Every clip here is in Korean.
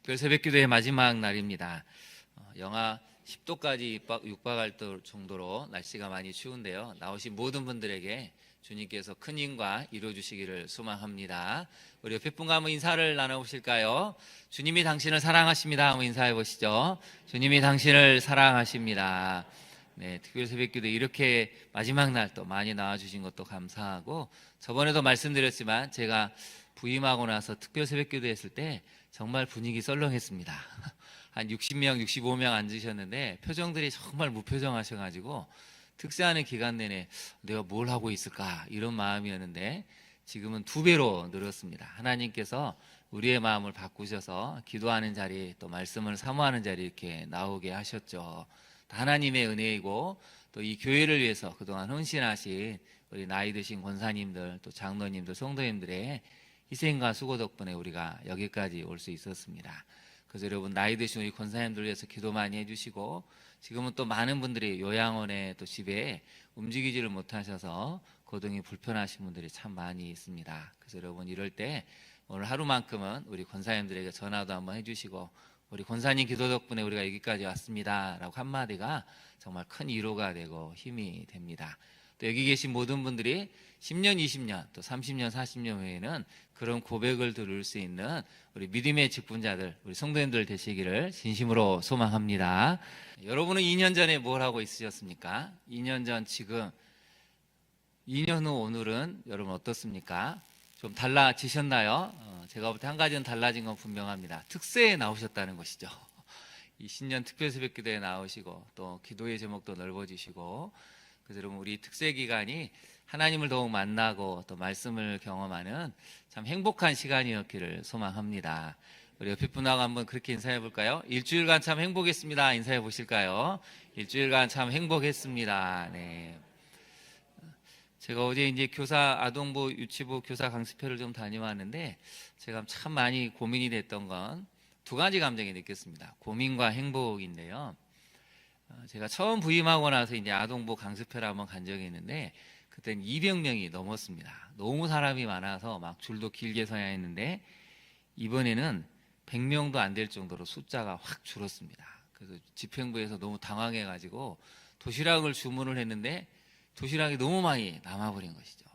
특별 새벽기도의 마지막 날입니다. 영하 10도까지 육박할 정도로 날씨가 많이 추운데요. 나오신 모든 분들에게 주님께서 큰 힘과 이루어주시기를 소망합니다. 우리 옆에 분과 한번 인사를 나눠보실까요? 주님이 당신을 사랑하십니다. 한번 인사해 보시죠. 주님이 당신을 사랑하십니다. 네, 특별 새벽기도 이렇게 마지막 날 또 많이 나와주신 것도 감사하고, 저번에도 말씀드렸지만 제가 부임하고 나서 특별 새벽기도 했을 때 정말 분위기 썰렁했습니다. 한 60명, 65명 앉으셨는데 표정들이 정말 무표정하셔가지고 특세하는 기간 내내 내가 뭘 하고 있을까 이런 마음이었는데, 지금은 2배로 늘었습니다. 하나님께서 우리의 마음을 바꾸셔서 기도하는 자리, 또 말씀을 사모하는 자리 이렇게 나오게 하셨죠. 하나님의 은혜이고, 또 이 교회를 위해서 그동안 헌신하신 우리 나이 드신 권사님들, 또 장로님들, 성도님들의 희생과 수고 덕분에 우리가 여기까지 올 수 있었습니다. 그래서 여러분, 나이 드신 우리 권사님들 위해서 기도 많이 해주시고, 지금은 또 많은 분들이 요양원에 또 집에 움직이지를 못하셔서 거동이 불편하신 분들이 참 많이 있습니다. 그래서 여러분, 이럴 때 오늘 하루만큼은 우리 권사님들에게 전화도 한번 해주시고, 우리 권사님 기도 덕분에 우리가 여기까지 왔습니다 라고 한마디가 정말 큰 위로가 되고 힘이 됩니다. 또 여기 계신 모든 분들이 10년, 20년, 또 30년, 40년 후에는 그런 고백을 들을 수 있는 우리 믿음의 직분자들, 우리 성도님들 되시기를 진심으로 소망합니다. 여러분은 2년 전에 뭘 하고 있으셨습니까? 2년 전 지금, 2년 후 오늘은 여러분 어떻습니까? 좀 달라지셨나요? 제가 볼 때 한 가지는 달라진 건 분명합니다. 특세에 나오셨다는 것이죠. 이 신년 특별 새벽기도에 나오시고, 또 기도의 제목도 넓어지시고, 그래서 여러분, 우리 특세 기간이 하나님을 더욱 만나고 또 말씀을 경험하는 참 행복한 시간이었기를 소망합니다. 우리 옆에 분하고 한번 그렇게 인사해 볼까요? 일주일간 참 행복했습니다. 인사해 보실까요? 일주일간 참 행복했습니다. 네. 제가 어제 이제 교사, 아동부, 유치부 교사 강습회를 좀 다녀왔는데, 제가 참 많이 고민이 됐던 건 2가지 감정이 느꼈습니다. 고민과 행복인데요. 제가 처음 부임하고 나서 이제 아동부 강습회를 한번 간 적이 있는데, 그때는 200명이 넘었습니다. 너무 사람이 많아서 막 줄도 길게 서야 했는데, 이번에는 100명도 안 될 정도로 숫자가 확 줄었습니다. 그래서 집행부에서 너무 당황해가지고 도시락을 주문을 했는데 도시락이 너무 많이 남아버린 것이죠.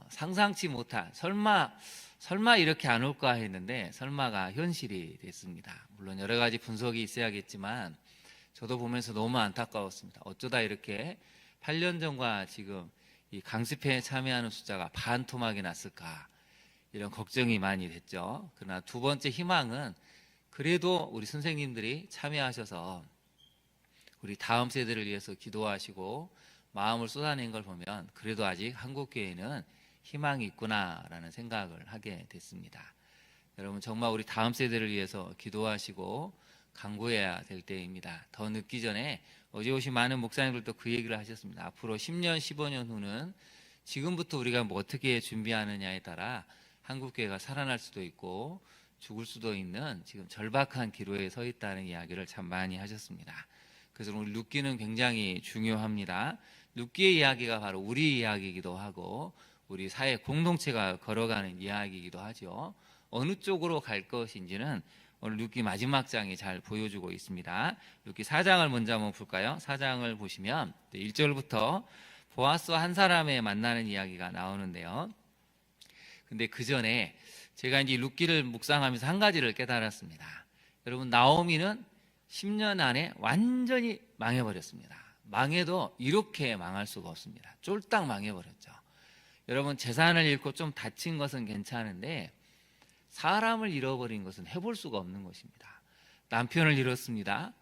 상상치 못한, 설마 이렇게 안 올까 했는데 설마가 현실이 됐습니다. 물론 여러 가지 분석이 있어야겠지만 저도 보면서 너무 안타까웠습니다. 어쩌다 이렇게 8년 전과 지금 이 강습회에 참여하는 숫자가 반토막이 났을까, 이런 걱정이 많이 됐죠. 그러나 2번째 희망은, 그래도 우리 선생님들이 참여하셔서 우리 다음 세대를 위해서 기도하시고 마음을 쏟아낸 걸 보면 그래도 아직 한국교회는 희망이 있구나라는 생각을 하게 됐습니다. 여러분, 정말 우리 다음 세대를 위해서 기도하시고 간구해야 될 때입니다. 더 늦기 전에 어제 오신 많은 목사님들도 그 얘기를 하셨습니다. 앞으로 10년, 15년 후는 지금부터 우리가 뭐 어떻게 준비하느냐에 따라 한국교회가 살아날 수도 있고 죽을 수도 있는 지금 절박한 기로에 서 있다는 이야기를 참 많이 하셨습니다. 그래서 우리 룻기는 굉장히 중요합니다. 룻기의 이야기가 바로 우리 이야기이기도 하고 우리 사회 공동체가 걸어가는 이야기이기도 하죠. 어느 쪽으로 갈 것인지는 오늘 룻기 마지막 장이 잘 보여주고 있습니다. 룻기 4장을 먼저 한번 볼까요? 4장을 보시면 1절부터 보아스와 한 사람의 만나는 이야기가 나오는데요. 근데 그 전에 제가 이제 룻기를 묵상하면서 한 가지를 깨달았습니다. 여러분, 나오미는 10년 안에 완전히 망해버렸습니다. 망해도 이렇게 망할 수가 없습니다. 쫄딱 망해버렸죠. 여러분, 재산을 잃고 좀 다친 것은 괜찮은데 사람을 잃어버린 것은 해볼 수가 없는 것입니다. 남편을 잃었습니다.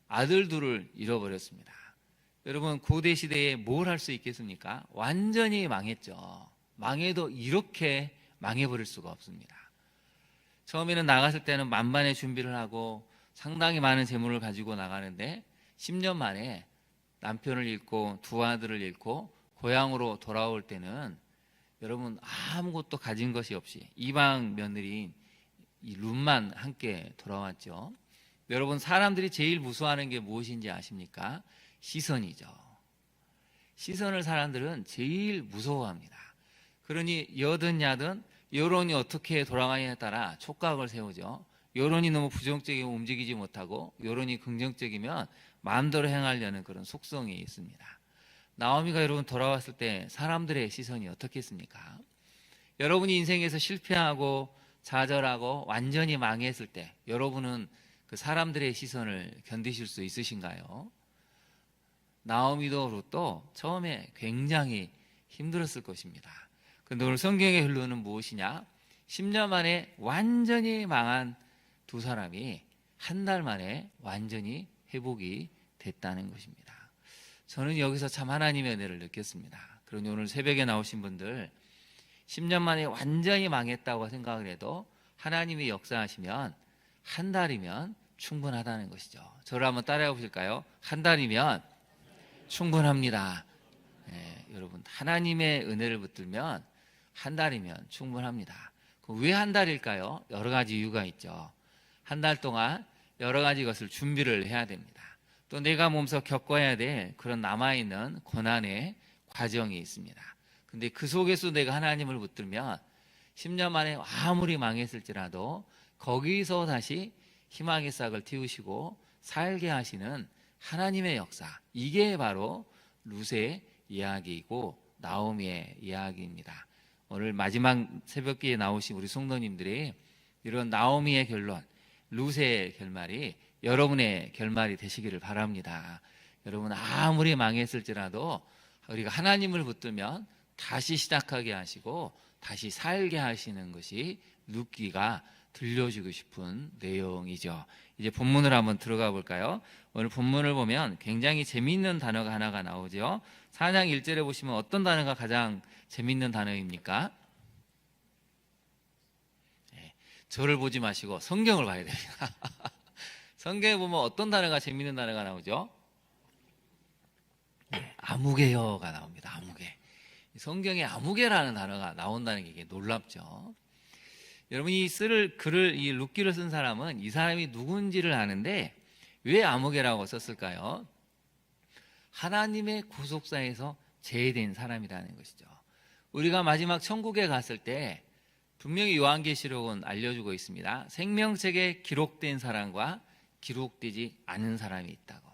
아들 둘을 잃어버렸습니다. 여러분, 고대 시대에 뭘 할 수 있겠습니까? 완전히 망했죠. 망해도 이렇게 망해버릴 수가 없습니다. 처음에는 나갔을 때는 만반의 준비를 하고 상당히 많은 재물을 가지고 나가는데 10년 만에 남편을 잃고 2 아들을 잃고 고향으로 돌아올 때는 여러분, 아무것도 가진 것이 없이 이방 며느리인 이 룻만 함께 돌아왔죠. 여러분, 사람들이 제일 무서워하는 게 무엇인지 아십니까? 시선이죠. 시선을 사람들은 제일 무서워합니다. 그러니 여든 야든 여론이 어떻게 돌아가냐에 따라 촉각을 세우죠. 여론이 너무 부정적이면 움직이지 못하고 여론이 긍정적이면 마음대로 행하려는 그런 속성이 있습니다. 나오미가 여러분 돌아왔을 때 사람들의 시선이 어떻겠습니까? 여러분이 인생에서 실패하고 좌절하고 완전히 망했을 때 여러분은 그 사람들의 시선을 견디실 수 있으신가요? 나오미도 롯도 처음에 굉장히 힘들었을 것입니다. 그런데 오늘 성경의 흘러는 무엇이냐? 10년 만에 완전히 망한 두 사람이 한 달 만에 완전히 회복이 됐다는 것입니다. 저는 여기서 참 하나님의 은혜를 느꼈습니다. 그러니 오늘 새벽에 나오신 분들 10년 만에 완전히 망했다고 생각을 해도 하나님이 역사하시면 한 달이면 충분하다는 것이죠. 저를 한번 따라해 보실까요? 한 달이면 충분합니다. 네, 여러분 하나님의 은혜를 붙들면 한 달이면 충분합니다. 왜 한 달일까요? 여러 가지 이유가 있죠. 한 달 동안 여러 가지 것을 준비를 해야 됩니다. 또 내가 몸소 겪어야 될 그런 남아있는 고난의 과정이 있습니다. 근데 그 속에서 내가 하나님을 붙들면 10년 만에 아무리 망했을지라도 거기서 다시 희망의 싹을 틔우시고 살게 하시는 하나님의 역사, 이게 바로 룻의 이야기이고 나오미의 이야기입니다. 오늘 마지막 새벽기에 나오신 우리 성도님들이 이런 나오미의 결론, 룻의 결말이 여러분의 결말이 되시기를 바랍니다. 여러분 아무리 망했을지라도 우리가 하나님을 붙들면 다시 시작하게 하시고 다시 살게 하시는 것이 룻기가 들려주고 싶은 내용이죠. 이제 본문을 한번 들어가 볼까요? 오늘 본문을 보면 굉장히 재미있는 단어가 하나가 나오죠. 4장 1절에 보시면 어떤 단어가 가장 재미있는 단어입니까? 네, 저를 보지 마시고 성경을 봐야 됩니다. 성경에 보면 어떤 단어가 재미있는 단어가 나오죠? 네, 아무개여가 나옵니다. 아무개. 성경에 아무개라는 단어가 나온다는 게 이게 놀랍죠. 여러분이 쓸 글을, 이 룻기를 쓴 사람은 이 사람이 누군지를 아는데 왜 아무개라고 썼을까요? 하나님의 구속사에서 제외된 사람이라는 것이죠. 우리가 마지막 천국에 갔을 때 분명히 요한계시록은 알려주고 있습니다. 생명책에 기록된 사람과 기록되지 않은 사람이 있다고.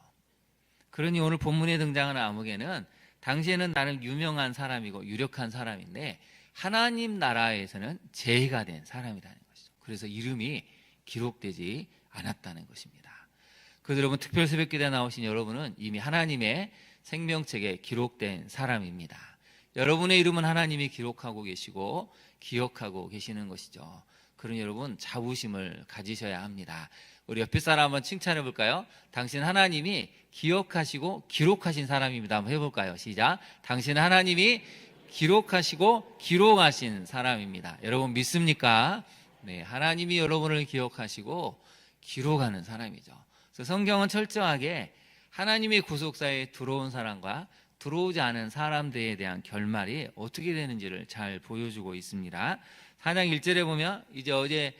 그러니 오늘 본문에 등장하는 아무개는 당시에는 나름 유명한 사람이고 유력한 사람인데 하나님 나라에서는 제외가 된 사람이라는 것이죠. 그래서 이름이 기록되지 않았다는 것입니다. 그래서 여러분 특별 새벽기도에 나오신 여러분은 이미 하나님의 생명책에 기록된 사람입니다. 여러분의 이름은 하나님이 기록하고 계시고 기억하고 계시는 것이죠. 그러니 여러분 자부심을 가지셔야 합니다. 우리 옆에 사람 한번 칭찬해 볼까요? 당신 하나님이 기억하시고 기록하신 사람입니다. 한번 해볼까요? 시작. 당신 하나님이 기록하시고 기록하신 사람입니다. 여러분 믿습니까? 네, 하나님이 여러분을 기억하시고 기록하는 사람이죠. 그래서 성경은 철저하게 하나님의 구속사에 들어온 사람과 들어오지 않은 사람들에 대한 결말이 어떻게 되는지를 잘 보여주고 있습니다. 4장 1절에 보면 이제 어제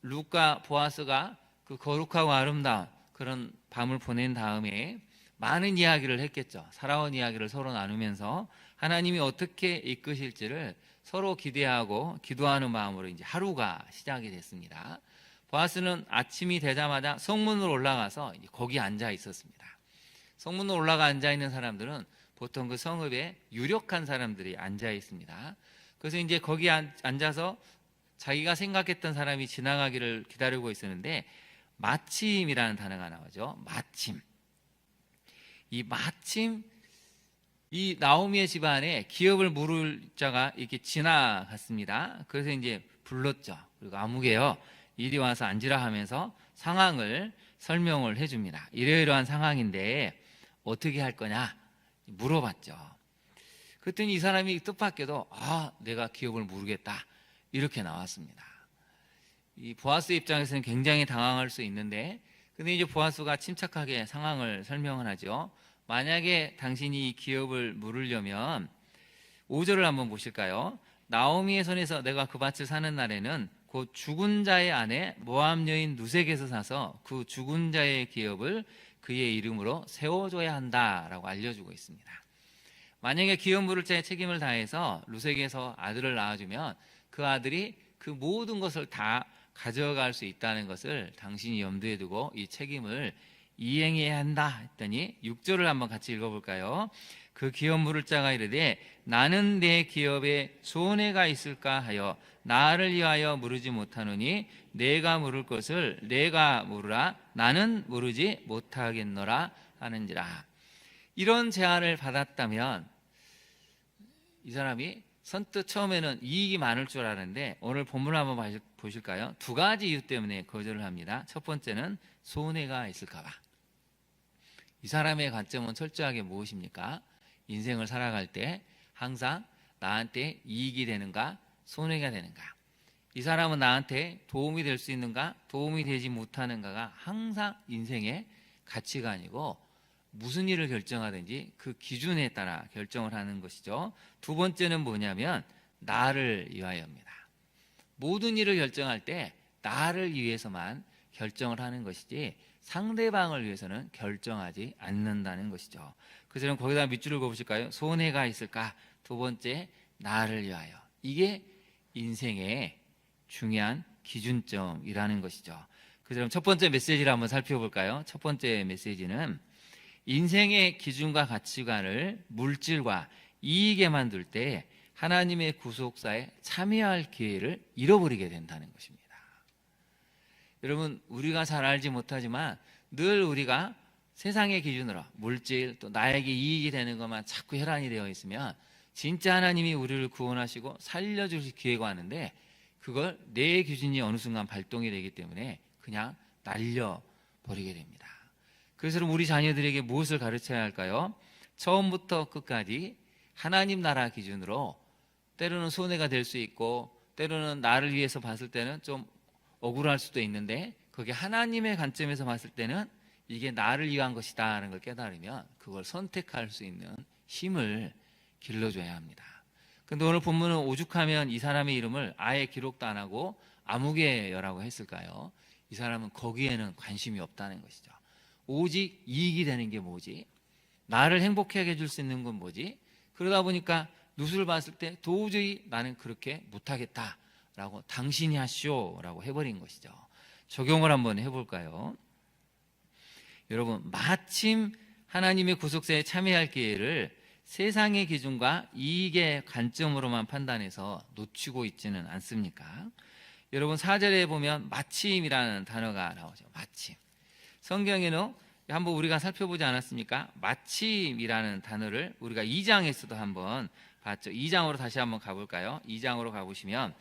룻과 보아스가 그 거룩하고 아름다운 그런 밤을 보낸 다음에 많은 이야기를 했겠죠. 살아온 이야기를 서로 나누면서 하나님이 어떻게 이끄실지를 서로 기대하고 기도하는 마음으로 이제 하루가 시작이 됐습니다. 보아스는 아침이 되자마자 성문으로 올라가서 이제 거기 앉아 있었습니다. 성문으로 올라가 앉아 있는 사람들은 보통 그 성읍에 유력한 사람들이 앉아 있습니다. 그래서 이제 거기 앉아서 자기가 생각했던 사람이 지나가기를 기다리고 있었는데 마침이라는 단어가 나오죠. 마침. 이 나오미의 집안에 기업을 물을 자가 이렇게 지나갔습니다. 그래서 이제 불렀죠. 그리고 아무개여 이리 와서 앉으라 하면서 상황을 설명을 해줍니다. 이러이러한 상황인데 어떻게 할 거냐 물어봤죠. 그랬더니 이 사람이 뜻밖에도 내가 기업을 물겠다 이렇게 나왔습니다. 이 보아스 입장에서는 굉장히 당황할 수 있는데 근데 이제 보아스가 침착하게 상황을 설명을 하죠. 만약에 당신이 이 기업을 물으려면 5절을 한번 보실까요? 나오미의 손에서 내가 그 밭을 사는 날에는 곧 죽은 자의 아내 모압 여인 룻에게서 사서 그 죽은 자의 기업을 그의 이름으로 세워줘야 한다라고 알려주고 있습니다. 만약에 기업 물을 자의 책임을 다해서 룻에게서 아들을 낳아주면 그 아들이 그 모든 것을 다 가져갈 수 있다는 것을 당신이 염두에 두고 이 책임을 이행해야 한다 했더니 6절을 한번 같이 읽어볼까요? 그 기업 물을 자가 이르되 나는 내 기업에 손해가 있을까 하여 나를 위하여 물으지 못하노니 내가 물을 것을 내가 물으라 나는 물으지 못하겠노라 하는지라. 이런 제안을 받았다면 이 사람이 선뜻 처음에는 이익이 많을 줄 알았는데 오늘 본문을 한번 보실까요? 두 가지 이유 때문에 거절을 합니다. 첫 번째는 손해가 있을까 봐. 이 사람의 관점은 철저하게 무엇입니까? 인생을 살아갈 때 항상 나한테 이익이 되는가 손해가 되는가, 이 사람은 나한테 도움이 될 수 있는가 도움이 되지 못하는가가 항상 인생의 가치관이고 무슨 일을 결정하든지 그 기준에 따라 결정을 하는 것이죠. 두 번째는 뭐냐면 나를 위하여입니다. 모든 일을 결정할 때 나를 위해서만 결정을 하는 것이지 상대방을 위해서는 결정하지 않는다는 것이죠. 그래서 거기다 밑줄을 그어보실까요? 손해가 있을까? 두 번째, 나를 위하여. 이게 인생의 중요한 기준점이라는 것이죠. 그래서 첫 번째 메시지를 한번 살펴볼까요? 첫 번째 메시지는 인생의 기준과 가치관을 물질과 이익에만 둘 때 하나님의 구속사에 참여할 기회를 잃어버리게 된다는 것입니다. 여러분, 우리가 잘 알지 못하지만 늘 우리가 세상의 기준으로 물질 또 나에게 이익이 되는 것만 자꾸 혈안이 되어 있으면 진짜 하나님이 우리를 구원하시고 살려주실 기회가 왔는데 그걸 내 기준이 어느 순간 발동이 되기 때문에 그냥 날려버리게 됩니다. 그래서 우리 자녀들에게 무엇을 가르쳐야 할까요? 처음부터 끝까지 하나님 나라 기준으로, 때로는 손해가 될 수 있고 때로는 나를 위해서 봤을 때는 좀 억울할 수도 있는데 그게 하나님의 관점에서 봤을 때는 이게 나를 위한 것이다 라는 걸 깨달으면 그걸 선택할 수 있는 힘을 길러줘야 합니다. 근데 오늘 본문은 오죽하면 이 사람의 이름을 아예 기록도 안 하고 아무개여라고 했을까요? 이 사람은 거기에는 관심이 없다는 것이죠. 오직 이익이 되는 게 뭐지? 나를 행복하게 해줄 수 있는 건 뭐지? 그러다 보니까 누수를 봤을 때 도저히 나는 그렇게 못하겠다라고 당신이 하시오라고 해버린 것이죠. 적용을 한번 해볼까요? 여러분, 마침 하나님의 구속사에 참여할 기회를 세상의 기준과 이익의 관점으로만 판단해서 놓치고 있지는 않습니까? 여러분, 4절에 보면 마침이라는 단어가 나오죠. 마침. 성경에는 한번 우리가 살펴보지 않았습니까? 마침이라는 단어를 우리가 2장에서도 한번 봤죠. 2장으로 다시 한번 가볼까요? 2장으로 가보시면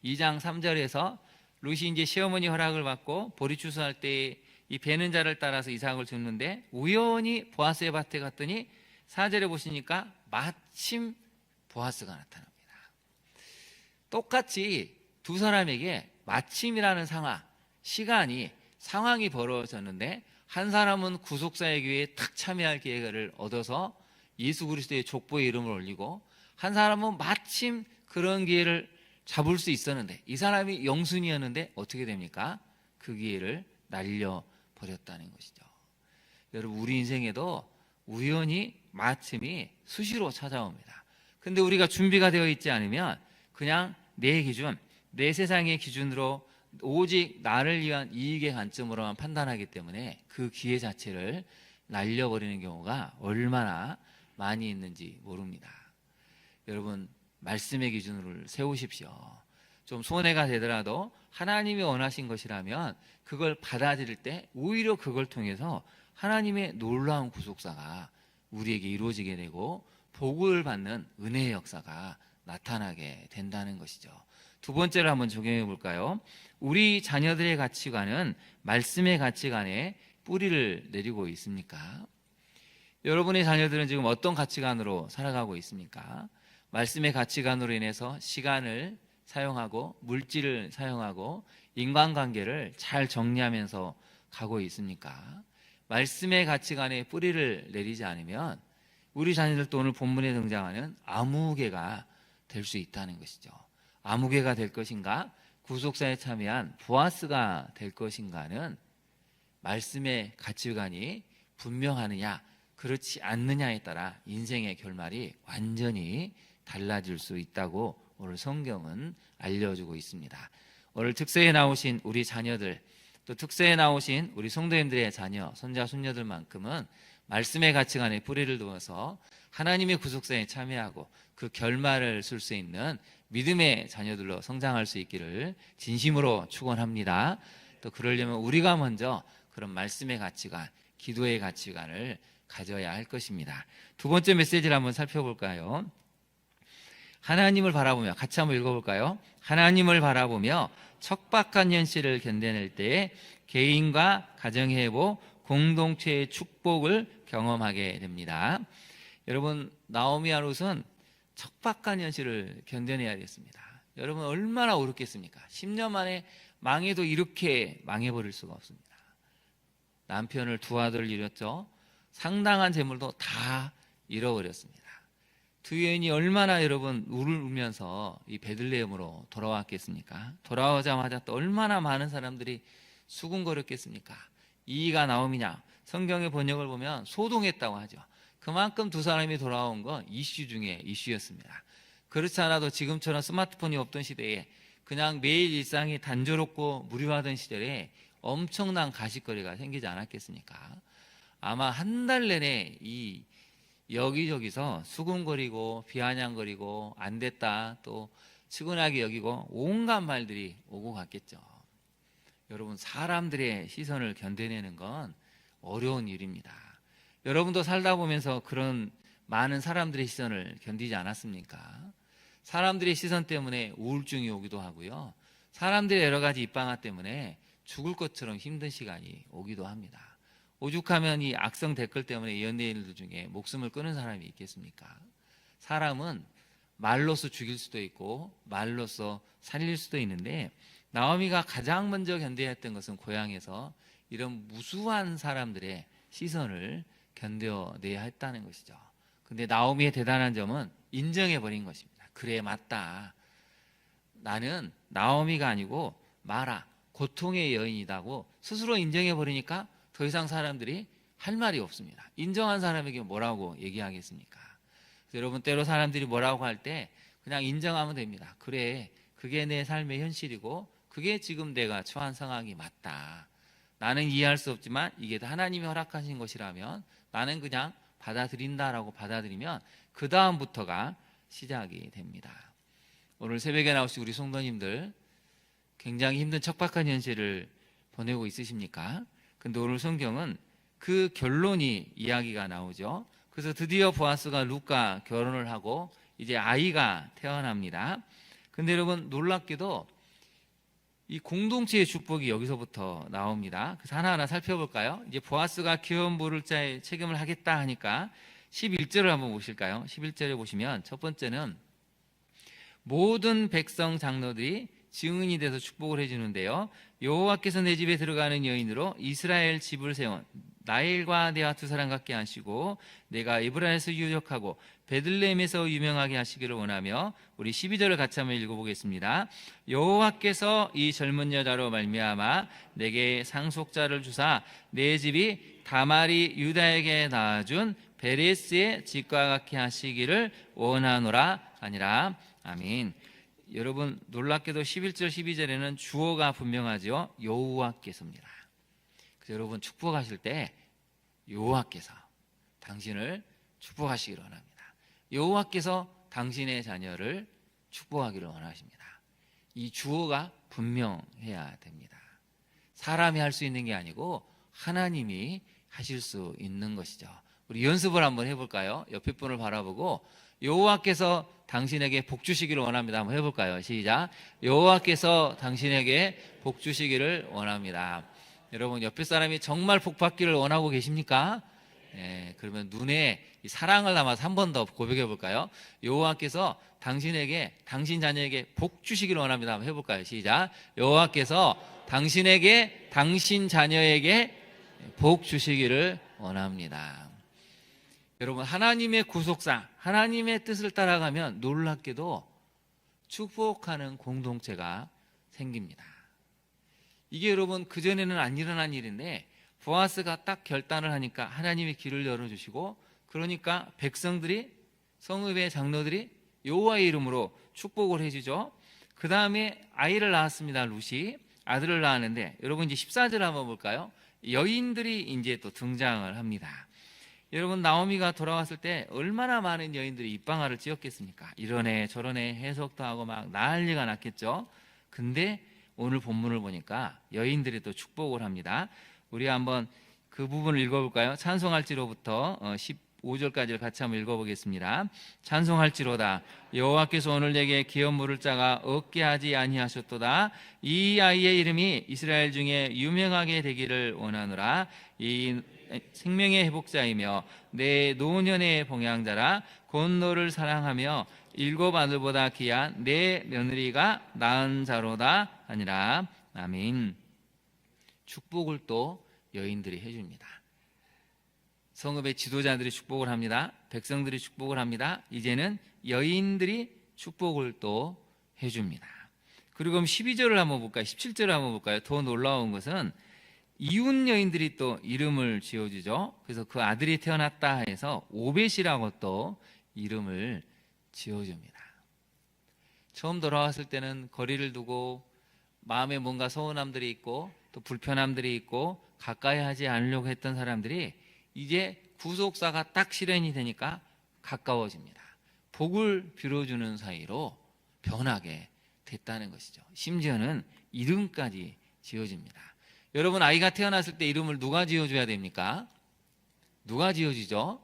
2장 3절에서 룻이 이제 시어머니 허락을 받고 보리 추수할 때 이 베는 자를 따라서 이삭을 줍는데 우연히 보아스의 밭에 갔더니 4절에 보시니까 마침 보아스가 나타납니다. 똑같이 두 사람에게 마침이라는 상황이 벌어졌는데 한 사람은 구속사의 기회에 탁 참여할 기회를 얻어서 예수 그리스도의 족보의 이름을 올리고, 한 사람은 마침 그런 기회를 잡을 수 있었는데 이 사람이 영순이었는데 어떻게 됩니까? 그 기회를 날려버렸다는 것이죠. 여러분, 우리 인생에도 우연히 마침이 수시로 찾아옵니다. 근데 우리가 준비가 되어 있지 않으면 그냥 내 기준, 내 세상의 기준으로 오직 나를 위한 이익의 관점으로만 판단하기 때문에 그 기회 자체를 날려버리는 경우가 얼마나 많이 있는지 모릅니다. 여러분, 말씀의 기준을 세우십시오. 좀 손해가 되더라도 하나님이 원하신 것이라면 그걸 받아들일 때 오히려 그걸 통해서 하나님의 놀라운 구속사가 우리에게 이루어지게 되고 복을 받는 은혜의 역사가 나타나게 된다는 것이죠. 두 번째로 한번 적용해 볼까요? 우리 자녀들의 가치관은 말씀의 가치관에 뿌리를 내리고 있습니까? 여러분의 자녀들은 지금 어떤 가치관으로 살아가고 있습니까? 말씀의 가치관으로 인해서 시간을 사용하고 물질을 사용하고 인간관계를 잘 정리하면서 가고 있습니까? 말씀의 가치관에 뿌리를 내리지 않으면 우리 자녀들도 오늘 본문에 등장하는 아무개가 될 수 있다는 것이죠. 아무개가 될 것인가? 구속사에 참여한 보아스가 될 것인가는 말씀의 가치관이 분명하느냐 그렇지 않느냐에 따라 인생의 결말이 완전히 달라질 수 있다고 오늘 성경은 알려주고 있습니다. 오늘 특세에 나오신 우리 자녀들, 또 특세에 나오신 우리 성도님들의 자녀, 손자, 손녀들만큼은 말씀의 가치관에 뿌리를 두어서 하나님의 구속사에 참여하고 그 결말을 쓸 수 있는 믿음의 자녀들로 성장할 수 있기를 진심으로 축원합니다. 또 그러려면 우리가 먼저 그런 말씀의 가치관, 기도의 가치관을 가져야 할 것입니다. 두 번째 메시지를 한번 살펴볼까요? 하나님을 바라보며, 같이 한번 읽어볼까요? 하나님을 바라보며 척박한 현실을 견뎌낼 때에 개인과 가정의 회복, 공동체의 축복을 경험하게 됩니다. 여러분, 나오미와 룻은 척박한 현실을 견뎌내야겠습니다. 여러분, 얼마나 어렵겠습니까? 10년 만에 망해도 이렇게 망해버릴 수가 없습니다. 남편을 두 아들을 잃었죠. 상당한 재물도 다 잃어버렸습니다. 두 여인이 얼마나 여러분 울면서 이 베들레헴으로 돌아왔겠습니까? 돌아오자마자 또 얼마나 많은 사람들이 수군거렸겠습니까? 이가 나오미냐? 성경의 번역을 보면 소동했다고 하죠. 그만큼 두 사람이 돌아온 건 이슈 중에 이슈였습니다. 그렇지 않아도 지금처럼 스마트폰이 없던 시대에 그냥 매일 일상이 단조롭고 무료하던 시절에 엄청난 가십거리가 생기지 않았겠습니까? 아마 한 달 내내 이 여기저기서 수군거리고 비아냥거리고 안 됐다, 또 측은하게 여기고 온갖 말들이 오고 갔겠죠. 여러분, 사람들의 시선을 견뎌내는 건 어려운 일입니다. 여러분도 살다 보면서 그런 많은 사람들의 시선을 견디지 않았습니까? 사람들의 시선 때문에 우울증이 오기도 하고요. 사람들의 여러 가지 입방아 때문에 죽을 것처럼 힘든 시간이 오기도 합니다. 오죽하면 이 악성 댓글 때문에 연예인들 중에 목숨을 끊은 사람이 있겠습니까? 사람은 말로써 죽일 수도 있고 말로써 살릴 수도 있는데, 나오미가 가장 먼저 견뎌야 했던 것은 고향에서 이런 무수한 사람들의 시선을 견뎌내야 했다는 것이죠. 근데 나오미의 대단한 점은 인정해버린 것입니다. 그래, 맞다. 나는 나오미가 아니고 마라, 고통의 여인이다고 스스로 인정해버리니까 더 이상 사람들이 할 말이 없습니다. 인정한 사람에게 뭐라고 얘기하겠습니까? 여러분, 때로 사람들이 뭐라고 할 때 그냥 인정하면 됩니다. 그래, 그게 내 삶의 현실이고 그게 지금 내가 처한 상황이 맞다. 나는 이해할 수 없지만 이게 다 하나님이 허락하신 것이라면 나는 그냥 받아들인다라고 받아들이면 그 다음부터가 시작이 됩니다. 오늘 새벽에 나오신 우리 성도님들 굉장히 힘든 척박한 현실을 보내고 있으십니까? 근데 오늘 성경은 그 결론이 이야기가 나오죠. 그래서 드디어 보아스가 룻과 결혼을 하고 이제 아이가 태어납니다. 근데 여러분, 놀랍게도 이 공동체의 축복이 여기서부터 나옵니다. 그래서 하나하나 살펴볼까요? 이제 보아스가 귀여운 부를 자의 책임을 하겠다 하니까 11절을 한번 보실까요? 11절에 보시면 첫 번째는 모든 백성 장로들이 증인이 돼서 축복을 해주는데요. 여호와께서 내 집에 들어가는 여인으로 이스라엘 집을 세운 나엘과 내와 두 사람 같게 하시고 내가 에브라에서 유력하고 베들레헴에서 유명하게 하시기를 원하며, 우리 12절을 같이 한번 읽어보겠습니다. 여호와께서 이 젊은 여자로 말미암아 내게 상속자를 주사 내 집이 다말이 유다에게 낳아준 베레스의 집과 같게 하시기를 원하노라 하니라. 아멘. 여러분, 놀랍게도 11절 12절에는 주어가 분명하죠. 여호와께서입니다. 그래서 여러분, 축복하실 때 여호와께서 당신을 축복하시기를 원합니다. 여호와께서 당신의 자녀를 축복하기를 원하십니다. 이 주어가 분명해야 됩니다. 사람이 할 수 있는 게 아니고 하나님이 하실 수 있는 것이죠. 우리 연습을 한번 해볼까요? 옆에 분을 바라보고 여호와께서 당신에게 복 주시기를 원합니다. 한번 해볼까요? 시작. 여호와께서 당신에게 복 주시기를 원합니다. 여러분, 옆에 사람이 정말 복 받기를 원하고 계십니까? 네, 그러면 눈에 이 사랑을 담아서 한 번 더 고백해 볼까요? 여호와께서 당신에게, 당신 자녀에게 복 주시기를 원합니다. 한번 해볼까요? 시작. 여호와께서 당신에게, 당신 자녀에게 복 주시기를 원합니다. 여러분, 하나님의 구속사, 하나님의 뜻을 따라가면 놀랍게도 축복하는 공동체가 생깁니다. 이게 여러분, 그전에는 안 일어난 일인데 보아스가 딱 결단을 하니까 하나님이 길을 열어주시고, 그러니까 백성들이, 성읍의 장로들이 여호와의 이름으로 축복을 해주죠. 그 다음에 아이를 낳았습니다. 룻이 아들을 낳았는데, 여러분 이제 14절 한번 볼까요? 여인들이 이제 또 등장을 합니다. 여러분, 나오미가 돌아왔을 때 얼마나 많은 여인들이 입방아를 찧었겠습니까? 이러네 저러네 해석도 하고 막 난리가 났겠죠. 근데 오늘 본문을 보니까 여인들이 또 축복을 합니다. 우리 한번 그 부분을 읽어볼까요? 찬송할지로부터 15절까지를 같이 한번 읽어보겠습니다. 찬송할지로다 여호와께서 오늘 내게 기업 물을 자가 없게 하지 아니하셨도다. 이 아이의 이름이 이스라엘 중에 유명하게 되기를 원하노라. 이 생명의 회복자이며 내 노년의 봉양자라. 곧 너를 사랑하며 일곱 아들보다 귀한 내 며느리가 낳은 자로다 하니라. 아멘. 축복을 또 여인들이 해줍니다. 성읍의 지도자들이 축복을 합니다. 백성들이 축복을 합니다. 이제는 여인들이 축복을 또 해줍니다. 그리고 그럼 12절을 한번 볼까요? 17절을 한번 볼까요? 더 놀라운 것은 이웃 여인들이 또 이름을 지어주죠. 그래서 그 아들이 태어났다 해서 오벳이라고 또 이름을 지어줍니다. 처음 돌아왔을 때는 거리를 두고 마음에 뭔가 서운함들이 있고 또 불편함들이 있고 가까이 하지 않으려고 했던 사람들이 이제 구속사가 딱 실현이 되니까 가까워집니다. 복을 빌어주는 사이로 변하게 됐다는 것이죠. 심지어는 이름까지 지어집니다. 여러분, 아이가 태어났을 때 이름을 누가 지어줘야 됩니까? 누가 지어주죠?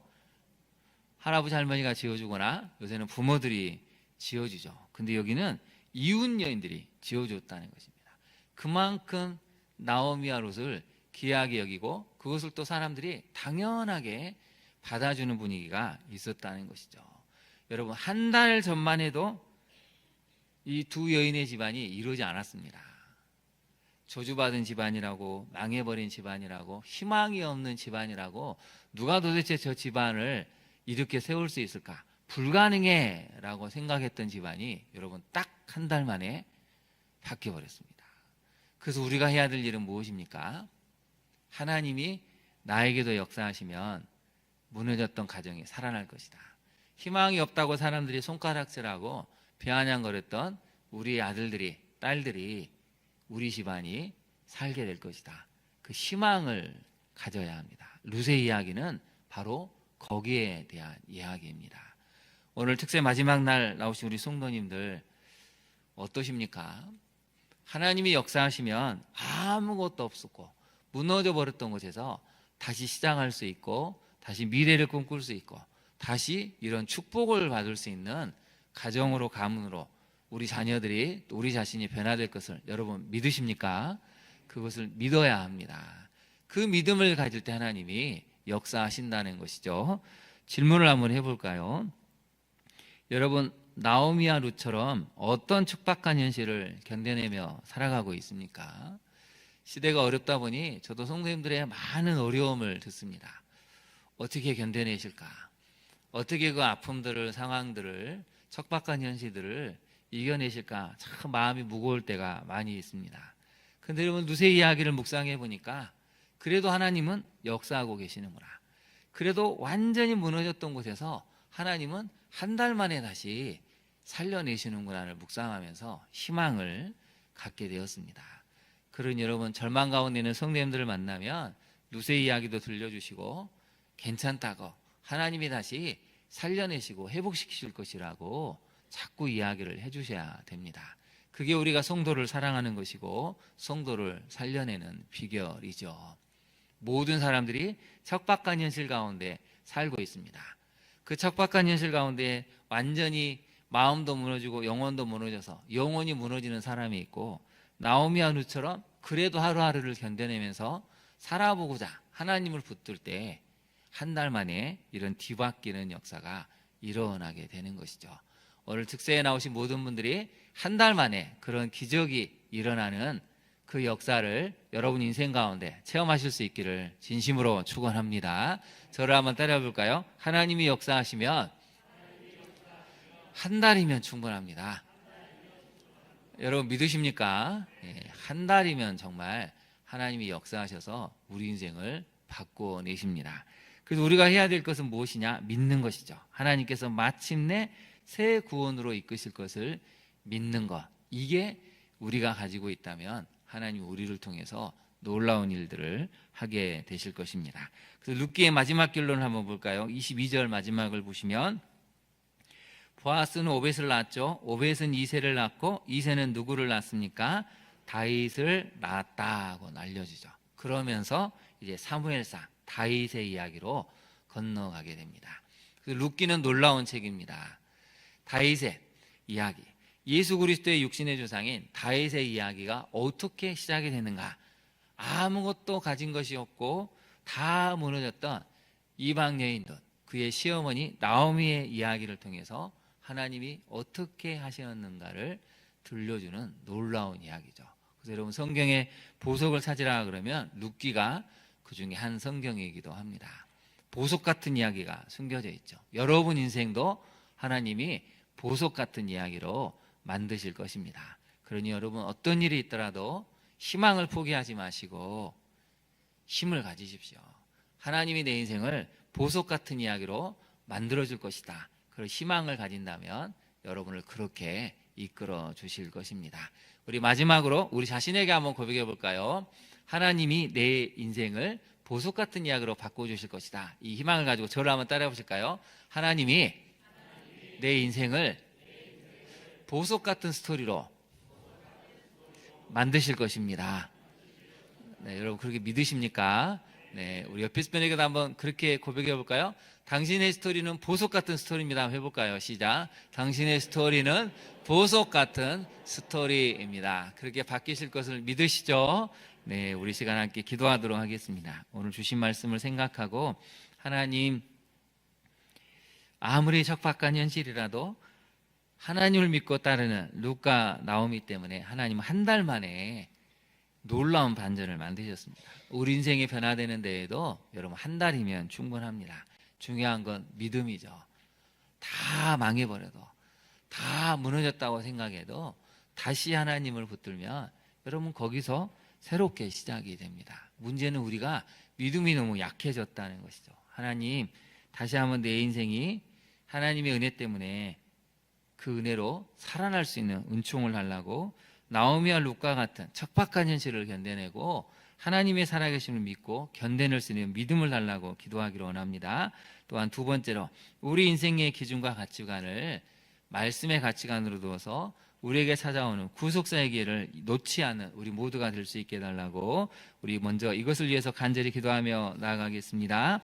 할아버지 할머니가 지어주거나 요새는 부모들이 지어주죠. 근데 여기는 이웃 여인들이 지어줬다는 것입니다. 그만큼 나오미와 룻을 귀하게 여기고 그것을 또 사람들이 당연하게 받아주는 분위기가 있었다는 것이죠. 여러분, 한 달 전만 해도 이 두 여인의 집안이 이루어지지 않았습니다. 저주받은 집안이라고, 망해버린 집안이라고, 희망이 없는 집안이라고, 누가 도대체 저 집안을 이렇게 세울 수 있을까? 불가능해 라고 생각했던 집안이 여러분 딱 한 달 만에 바뀌어버렸습니다. 그래서 우리가 해야 될 일은 무엇입니까? 하나님이 나에게도 역사하시면 무너졌던 가정이 살아날 것이다. 희망이 없다고 사람들이 손가락질하고 비아냥거렸던 우리 아들들이, 딸들이, 우리 집안이 살게 될 것이다. 그 희망을 가져야 합니다. 룻의 이야기는 바로 거기에 대한 이야기입니다. 오늘 특세 마지막 날 나오신 우리 성도님들 어떠십니까? 하나님이 역사하시면 아무것도 없었고 무너져 버렸던 곳에서 다시 시작할 수 있고 다시 미래를 꿈꿀 수 있고 다시 이런 축복을 받을 수 있는 가정으로, 가문으로 우리 자녀들이 또 우리 자신이 변화될 것을 여러분 믿으십니까? 그것을 믿어야 합니다. 그 믿음을 가질 때 하나님이 역사하신다는 것이죠. 질문을 한번 해볼까요? 여러분, 나오미와 룻처럼 어떤 척박한 현실을 견뎌내며 살아가고 있습니까? 시대가 어렵다 보니 저도 성도님들의 많은 어려움을 듣습니다. 어떻게 견뎌내실까? 어떻게 그 아픔들을, 상황들을, 척박한 현실들을 이겨내실까? 참 마음이 무거울 때가 많이 있습니다. 근데 여러분, 룻의 이야기를 묵상해 보니까 그래도 하나님은 역사하고 계시는구나. 그래도 완전히 무너졌던 곳에서 하나님은 한 달 만에 다시 살려내시는구나를 묵상하면서 희망을 갖게 되었습니다. 그런 여러분, 절망 가운데 있는 성도님들을 만나면 룻의 이야기도 들려주시고 괜찮다고 하나님이 다시 살려내시고 회복시키실 것이라고 자꾸 이야기를 해주셔야 됩니다. 그게 우리가 성도를 사랑하는 것이고 성도를 살려내는 비결이죠. 모든 사람들이 척박한 현실 가운데 살고 있습니다. 그 척박한 현실 가운데 완전히 마음도 무너지고 영혼도 무너져서 영혼이 무너지는 사람이 있고, 나오미와 룻처럼 그래도 하루하루를 견뎌내면서 살아보고자 하나님을 붙들 때 한 달 만에 이런 뒤바뀌는 역사가 일어나게 되는 것이죠. 오늘 특세에 나오신 모든 분들이 한 달 만에 그런 기적이 일어나는 그 역사를 여러분 인생 가운데 체험하실 수 있기를 진심으로 축원합니다. 저를 한번 따라해 볼까요? 하나님이 역사하시면 한 달이면 충분합니다. 여러분 믿으십니까? 한 달이면 정말 하나님이 역사하셔서 우리 인생을 바꿔내십니다. 그래서 우리가 해야 될 것은 무엇이냐? 믿는 것이죠. 하나님께서 마침내 새 구원으로 이끄실 것을 믿는 것. 이게 우리가 가지고 있다면 하나님 우리를 통해서 놀라운 일들을 하게 되실 것입니다. 그래서 룻기의 마지막 결론을 한번 볼까요? 22절 마지막을 보시면 보아스는 오벳을 낳았죠. 오벳은 이새를 낳고 이새는 누구를 낳습니까? 다윗을 낳았다고 알려지죠. 그러면서 이제 사무엘상 다윗의 이야기로 건너가게 됩니다. 룻기는 놀라운 책입니다. 다윗의 이야기, 예수 그리스도의 육신의 조상인 다윗의 이야기가 어떻게 시작이 되는가? 아무것도 가진 것이 없고 다 무너졌던 이방 여인들, 그의 시어머니 나오미의 이야기를 통해서 하나님이 어떻게 하셨는가를 들려주는 놀라운 이야기죠. 그래서 여러분 성경에 보석을 찾으라 그러면 룻기가 그 중에 한 성경이기도 합니다. 보석 같은 이야기가 숨겨져 있죠. 여러분 인생도 하나님이 보석 같은 이야기로 만드실 것입니다. 그러니 여러분 어떤 일이 있더라도 희망을 포기하지 마시고 힘을 가지십시오. 하나님이 내 인생을 보석 같은 이야기로 만들어줄 것이다. 그런 희망을 가진다면 여러분을 그렇게 이끌어 주실 것입니다. 우리 마지막으로 우리 자신에게 한번 고백해 볼까요? 하나님이 내 인생을 보석 같은 이야기로 바꿔주실 것이다. 이 희망을 가지고 저를 한번 따라해 보실까요? 하나님이 내 인생을 보석 같은 스토리로 만드실 것입니다. 네, 여러분 그렇게 믿으십니까? 네, 우리 옆에 분에게도 한번 그렇게 고백해 볼까요? 당신의 스토리는 보석 같은 스토리입니다. 한번 해볼까요? 시작. 당신의 스토리는 보석 같은 스토리입니다. 그렇게 바뀌실 것을 믿으시죠? 네, 우리 시간 함께 기도하도록 하겠습니다. 오늘 주신 말씀을 생각하고 하나님, 아무리 척박한 현실이라도 하나님을 믿고 따르는 룻과 나오미 때문에 하나님은 한 달 만에 놀라운 반전을 만드셨습니다. 우리 인생이 변화되는 데에도 여러분 한 달이면 충분합니다. 중요한 건 믿음이죠. 다 망해버려도, 다 무너졌다고 생각해도 다시 하나님을 붙들면 여러분 거기서 새롭게 시작이 됩니다. 문제는 우리가 믿음이 너무 약해졌다는 것이죠. 하나님, 다시 한번 내 인생이 하나님의 은혜 때문에 그 은혜로 살아날 수 있는 은총을 달라고 나오미와 룻과 같은 척박한 현실을 견뎌내고 하나님의 살아계심을 믿고 견뎌낼 수 있는 믿음을 달라고 기도하기를 원합니다. 또한 두 번째로 우리 인생의 기준과 가치관을 말씀의 가치관으로 두어서 우리에게 찾아오는 구속사의 기회를 놓지 않는 우리 모두가 될 수 있게 해달라고 우리 먼저 이것을 위해서 간절히 기도하며 나아가겠습니다.